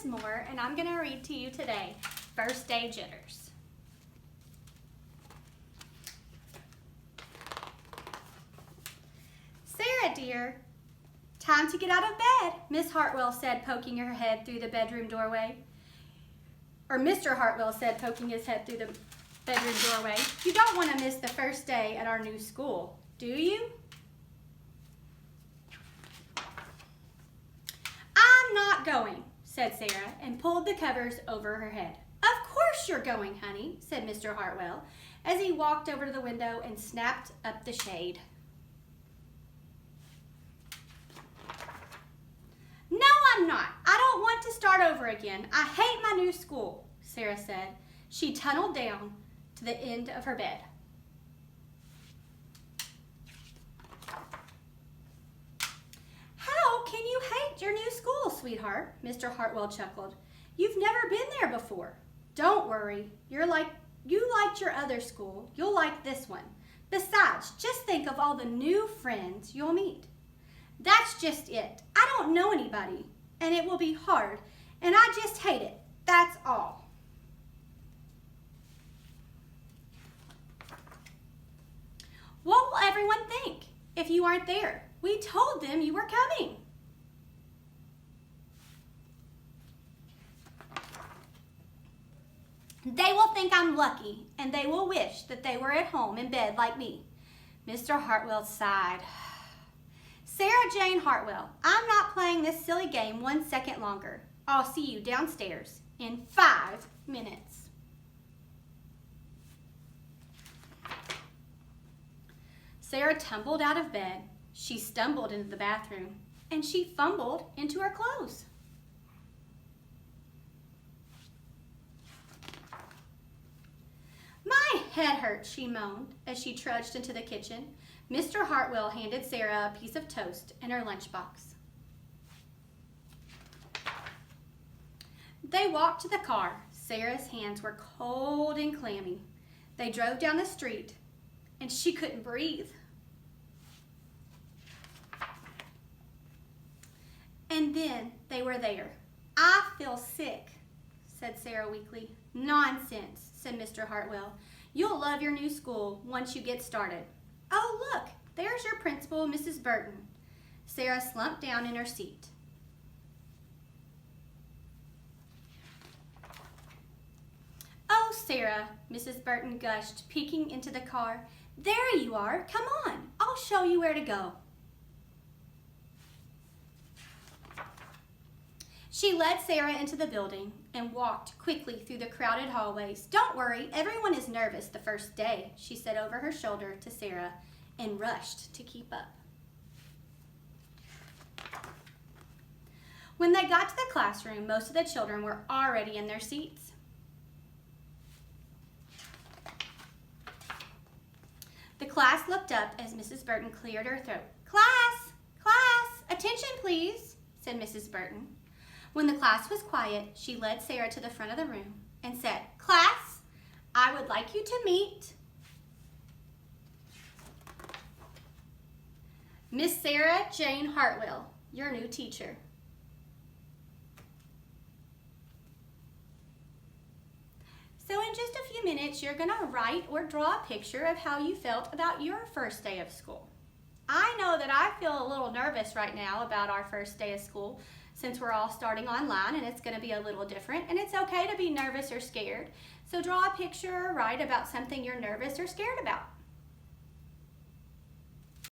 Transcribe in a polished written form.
Moore, and I'm going to read to you today, First Day Jitters. Sarah, dear, time to get out of bed, Miss Hartwell said, poking her head through the bedroom doorway. Or Mr. Hartwell said, poking his head through the bedroom doorway. You don't want to miss the first day at our new school, do you? I'm not going, said Sarah, and pulled the covers over her head. Of course you're going, honey, said Mr. Hartwell, as he walked over to the window and snapped up the shade. No, I'm not. I don't want to start over again. I hate my new school, Sarah said. She tunneled down to the end of her bed. How can you hate your new school, sweetheart? Mr. Hartwell chuckled. You've never been there before. Don't worry. You liked your other school. You'll like this one. Besides, just think of all the new friends you'll meet. That's just it. I don't know anybody, and it will be hard, and I just hate it. That's all. What will everyone think if you aren't there? We told them you were coming. They will think I'm lucky, and they will wish that they were at home in bed like me. Mr. Hartwell sighed. Sarah Jane Hartwell, I'm not playing this silly game 1 second longer. I'll see you downstairs in 5 minutes. Sarah tumbled out of bed. She stumbled into the bathroom, and she fumbled into her clothes. My head hurts, she moaned as she trudged into the kitchen. Mr. Hartwell handed Sarah a piece of toast and her lunchbox. They walked to the car. Sarah's hands were cold and clammy. They drove down the street, and she couldn't breathe. And then they were there. I feel sick, said Sarah weakly. Nonsense, said Mr. Hartwell. You'll love your new school once you get started. Oh, look, there's your principal, Mrs. Burton. Sarah slumped down in her seat. Oh, Sarah, Mrs. Burton gushed, peeking into the car. There you are. Come on. I'll show you where to go. She led Sarah into the building and walked quickly through the crowded hallways. Don't worry, everyone is nervous the first day, she said over her shoulder to Sarah and rushed to keep up. When they got to the classroom, most of the children were already in their seats. The class looked up as Mrs. Burton cleared her throat. Class, attention please, said Mrs. Burton. When the class was quiet, she led Sarah to the front of the room and said, Class, I would like you to meet Miss Sarah Jane Hartwell, your new teacher. So in just a few minutes, you're going to write or draw a picture of how you felt about your first day of school. I know that I feel a little nervous right now about our first day of school since we're all starting online and it's going to be a little different, and it's okay to be nervous or scared. So draw a picture or write about something you're nervous or scared about.